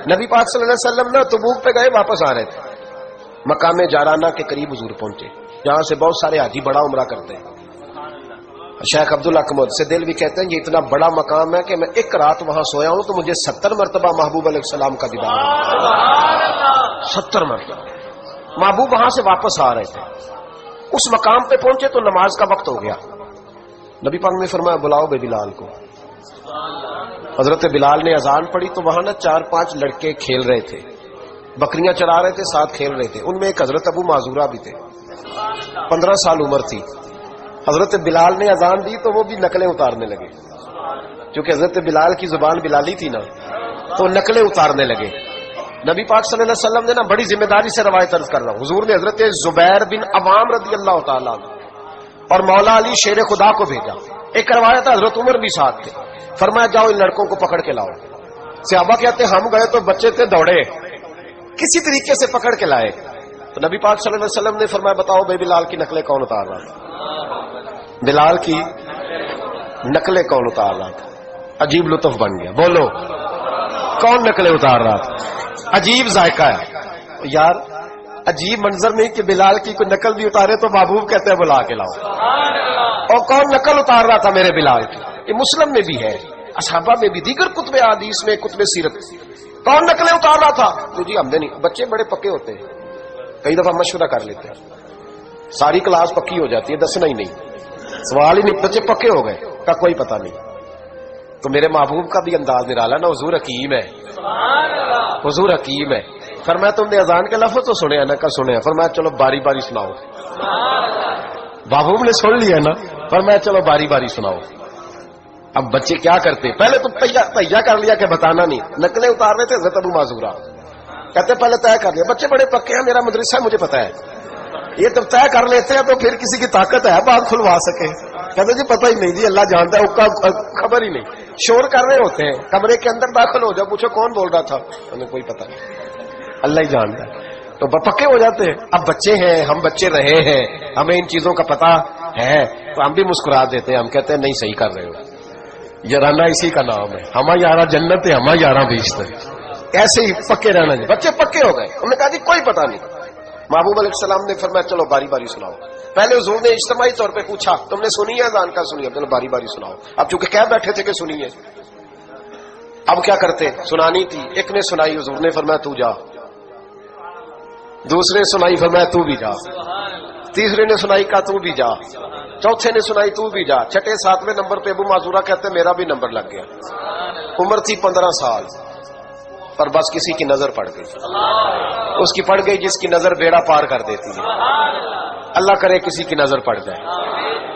نبی پاک صلی اللہ علیہ وسلم نا تبوک پہ گئے، واپس آ رہے تھے، مقام جارانہ کے قریب حضور پہنچے، جہاں سے بہت سارے حاجی بڑا عمرہ کرتے ہیں۔ شیخ عبدالحق سے دل بھی کہتے ہیں یہ اتنا بڑا مقام ہے کہ میں ایک رات وہاں سویا ہوں تو مجھے 70 مرتبہ محبوب علیہ السلام کا دیدار ہوا، 70 مرتبہ۔ محبوب وہاں سے واپس آ رہے تھے، اس مقام پہ پہنچے تو نماز کا وقت ہو گیا۔ نبی پاک نے فرمایا بلاؤ بے بلال کو۔ حضرت بلال نے اذان پڑھی تو وہاں نا 4-5 لڑکے کھیل رہے تھے، بکریاں چرا رہے تھے، ساتھ کھیل رہے تھے، ان میں ایک حضرت ابو معذورہ بھی تھے، 15 سال عمر تھی۔ حضرت بلال نے اذان دی تو وہ بھی نقلیں اتارنے لگے، کیونکہ حضرت بلال کی زبان بلالی تھی نا، تو نقلیں اتارنے لگے۔ نبی پاک صلی اللہ علیہ وسلم نے نا بڑی ذمہ داری سے روایت عرض کر رہا ہوں، حضور نے حضرت زبیر بن عوام رضی اللہ تعالیٰ عنہ اور مولا علی شیر خدا کو بھیجا۔ ایک روایت حضرت عمر بھی ساتھ تھے، فرمایا جاؤ ان لڑکوں کو پکڑ کے لاؤ۔ صحابہ کہتے ہم گئے تو بچے تھے، دوڑے، کسی طریقے سے پکڑ کے لائے۔ تو نبی پاک صلی اللہ علیہ وسلم نے فرمایا بتاؤ بے بلال کی نقلیں کون اتار رہا تھا؟ بلال کی نقلیں کون اتار رہا تھا؟ عجیب لطف بن گیا، بولو کون نقلیں اتار رہا تھا؟ عجیب ذائقہ ہے یار، عجیب منظر نہیں کہ بلال کی کوئی نقل بھی اتارے تو محبوب کہتے ہیں بلا کے لاؤ۔ اور کون نقل اتار رہا تھا میرے بلال کی؟ یہ مسلم میں بھی ہے، اصحابہ میں بھی، دیگر کتب حدیث میں، کتب سیرت۔ کون نقلیں اتار رہا تھا؟ جی ہم نے نہیں، بچے بڑے پکے ہوتے ہیں، کئی دفعہ مشورہ کر لیتے ہیں، ساری کلاس پکی ہو جاتی ہے، دسنا ہی نہیں، سوال ہی نہیں، بچے پکے ہو گئے کا کوئی پتہ نہیں۔ تو میرے محبوب کا بھی انداز نرالا نا، حضور حکیم ہے، حضور حکیم ہے۔ فرمایا تم نے اذان کے لفظ تو سنے ہیں نا؟ کا سنے ہیں۔ فرمایا چلو باری باری سناؤ۔ محبوب نے سن لیا نا، فرمایا چلو باری باری سناؤ۔ اب بچے کیا کرتے؟ پہلے تو تیار کر لیا کہ بتانا نہیں، نقلیں اتار رہے تھے حضرت ابو معذورہ، کہتے پہلے طے کر لیا، بچے بڑے پکے ہیں، میرا مدرسہ ہے مجھے پتا ہے، یہ جب طے کر لیتے ہیں تو پھر کسی کی طاقت ہے بات کھلوا سکے؟ کہتے جی پتہ ہی نہیں جی، اللہ جانتا ہے، اس کا خبر ہی نہیں، شور کر رہے ہوتے ہیں، کمرے کے اندر داخل ہو جاؤ، پوچھو کون بول رہا تھا، ہمیں کوئی پتہ نہیں، اللہ ہی جانتا ہے، تو پکے ہو جاتے ہیں۔ اب بچے ہیں، ہم بچے رہے ہیں، ہمیں ان چیزوں کا پتہ ہے، تو ہم بھی مسکرا دیتے ہیں، ہم کہتے ہیں نہیں صحیح کر رہے ہو، یارانہ اسی کا نام ہے، ہما یارہ جنت ہے، ہما یارہ بیشت ہے، ایسے ہی پکے رہنا ہے۔ بچے پکے ہو گئے، انہوں نے کہا جی کوئی پتہ نہیں۔ محبوب علیہ السلام نے فرمایا چلو باری باری سناؤ۔ پہلے حضور نے اجتماعی طور پہ پوچھا تم نے سنی ہے اذان کا؟ سنی ہے، چلو باری باری سناؤ۔ اب چونکہ کہہ بیٹھے تھے کہ سنیے، اب کیا کرتے؟ سنانی تھی، ایک نے سنائی، حضور نے فرمایا تو جا، دوسرے سنائی، فرمایا تو بھی جا، تیسرے نے سنائی، کہا تو بھی جا، چوتھے نے سنائی، تو بھی جا، چھٹے 7ویں نمبر پہ ابو معذورہ کہتے میرا بھی نمبر لگ گیا۔ عمر تھی 15 سال، پر بس کسی کی نظر پڑ گئی، اس کی پڑ گئی جس کی نظر بیڑا پار کر دیتی ہے۔ اللہ کرے کسی کی نظر پڑ جائے،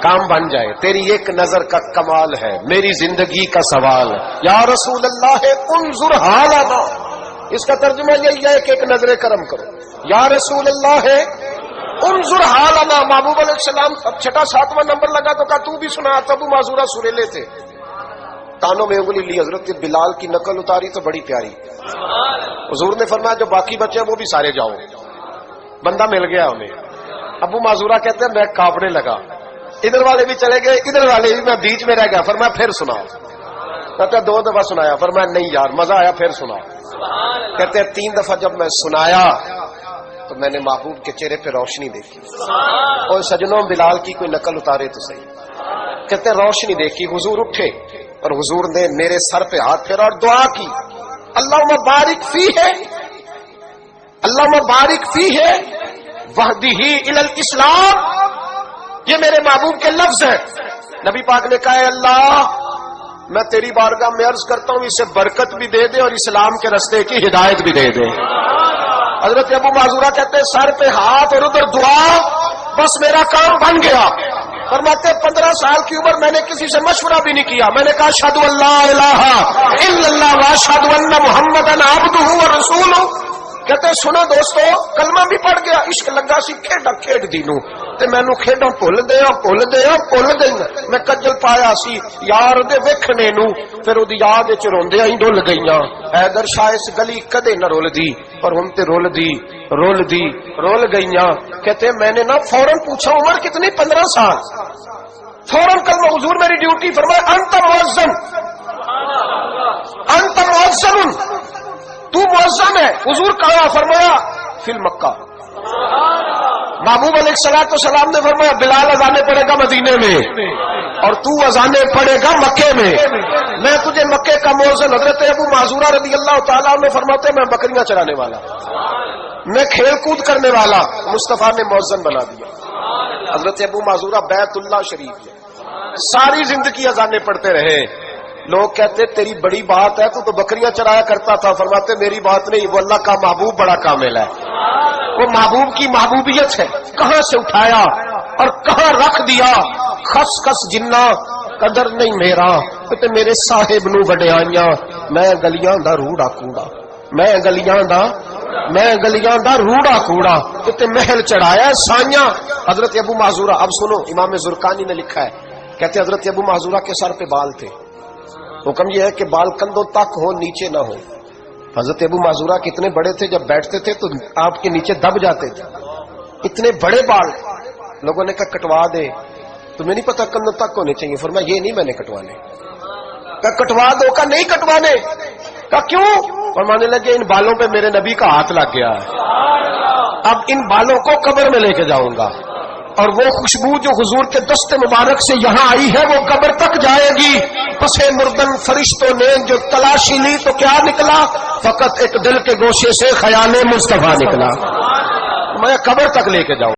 کام بن جائے۔ تیری ایک نظر کا کمال ہے، میری زندگی کا سوال ہے، یا رسول اللہ انظر حالنا، اس کا ترجمہ یہی ہے کہ ایک نظر کرم کرو، یا رسول اللہ انظر حالنا۔ محبوب علیہ السلام اب چھٹا 7واں نمبر لگا تو کہا تو بھی سنا۔ ابو معذورہ سریلے تھے، کانوں میں انگلی لی، حضرت بلال کی نقل اتاری تو بڑی پیاری۔ حضور نے فرمایا جو باقی بچے ہیں وہ بھی سارے جاؤ، بندہ مل گیا انہیں۔ ابو معذورہ کہتے ہیں میں کانپنے لگا، ادھر والے بھی چلے گئے، ادھر والے بھی، میں بیچ میں رہ گیا۔ فرمایا پھر سناؤ، کہتے 2 دفعہ سنایا، فرمایا نہیں یار مزہ آیا، پھر سناؤ۔ کہتے ہیں 3 دفعہ جب میں سنایا تو میں نے محبوب کے چہرے پہ روشنی دیکھی، اور سجنوں بلال کی کوئی نقل اتارے تو صحیح۔ کہتے ہیں روشنی دیکھی، حضور اٹھے اور حضور نے میرے سر پہ ہاتھ پھیرا اور دعا کی، اللہم بارک فی ہے، اللہم بارک فی ہے وہدہ الی الاسلام۔ یہ میرے محبوب کے لفظ ہیں۔ نبی پاک نے کہا ہے اللہ میں تیری بارگاہ میں عرض کرتا ہوں اسے برکت بھی دے دے اور اسلام کے رستے کی ہدایت بھی دے دے۔ حضرت ابو معذورہ کہتے ہیں سر پہ ہاتھ اور ادھر دعا، بس میرا کام بن گیا۔ فرماتے 15 سال کی عمر میں نے کسی سے مشورہ بھی نہیں کیا، میں نے کہا اشہد ان لا الہ الا اللہ واشہد ان محمدا عبدہ ورسولہ۔ کہتے سنو دوستو کلمہ بھی پڑھ گیا، عشق لگا سی کھیڈا کھیڈ دینوں تے مینوں کھیڈاں بھول دے میں کجل پایا سی یار دے ویکھنے نو، پھر اودی یاد وچ روندیاں ہی ڈل گئیاں۔ حیدر شاہ اس گلی کدے نہ رول دی، پر ہن تے رول گئیاں۔ کہتے میں نے نا فوراً پوچھا عمر کتنی؟ 15 سال۔ فوراً کلمہ حضور میری ڈیوٹی، فرمایا انت مؤذن، انت مؤذن، تو مؤذن ہے. حضور کہاں؟ فرمایا فی مکہ. محبوب علیہ السلام نے فرمایا بلال اذانے پڑے گا مدینے میں اور تو اذانے پڑے گا مکے میں. میں تجھے مکے کا مؤذن. حضرت ابو معذورہ رضی اللہ تعالیٰ عنہ فرماتے ہیں میں بکریاں چرانے والا، میں کھیل کود کرنے والا، مصطفیٰ نے مؤذن بنا دیا. حضرت ابو معذورہ بیت اللہ شریف میں ساری زندگی اذانے پڑھتے رہے. لوگ کہتے تیری بڑی بات ہے، تو بکریاں چرایا کرتا تھا. فرماتے میری بات نہیں، وہ اللہ کا محبوب بڑا کامل ہے. وہ محبوب کی محبوبیت ہے. کہاں سے اٹھایا اور کہاں رکھ دیا. خس خس جنہ قدر نہیں میرا تے میرے صاحب نو وڈیاں. میں گلیاں دا روڑا کوڑا، میں گلیاں دا روڑا کوڑا تے محل چڑھایا سائیاں. حضرت ابو معذورہ، اب سنو، امام زرقانی نے لکھا ہے، کہتے حضرت ابو معذورہ کے سر پہ بال تھے. حکم یہ ہے کہ بال کندھوں تک ہو، نیچے نہ ہو. حضرت ابو معذورہ کتنے بڑے تھے، جب بیٹھتے تھے تو آپ کے نیچے دب جاتے تھے. اتنے بڑے بال. لوگوں نے کہا کٹوا دے. تمہیں نہیں پتا کندھوں تک ہونے چاہیے. فرمایا یہ نہیں میں نے کٹوانے. کہا کٹوا دو. کہا نہیں کٹوانے. کہا کیوں؟ فرمانے لگے ان بالوں پہ میرے نبی کا ہاتھ لگ گیا ہے، اب ان بالوں کو قبر میں لے کے جاؤں گا، اور وہ خوشبو جو حضور کے دست مبارک سے یہاں آئی ہے وہ قبر تک جائے گی. پسے مردن فرشتوں نے جو تلاشی لی تو کیا نکلا؟ فقط ایک دل کے گوشے سے خیال مصطفیٰ نکلا. میں قبر تک لے کے جاؤں.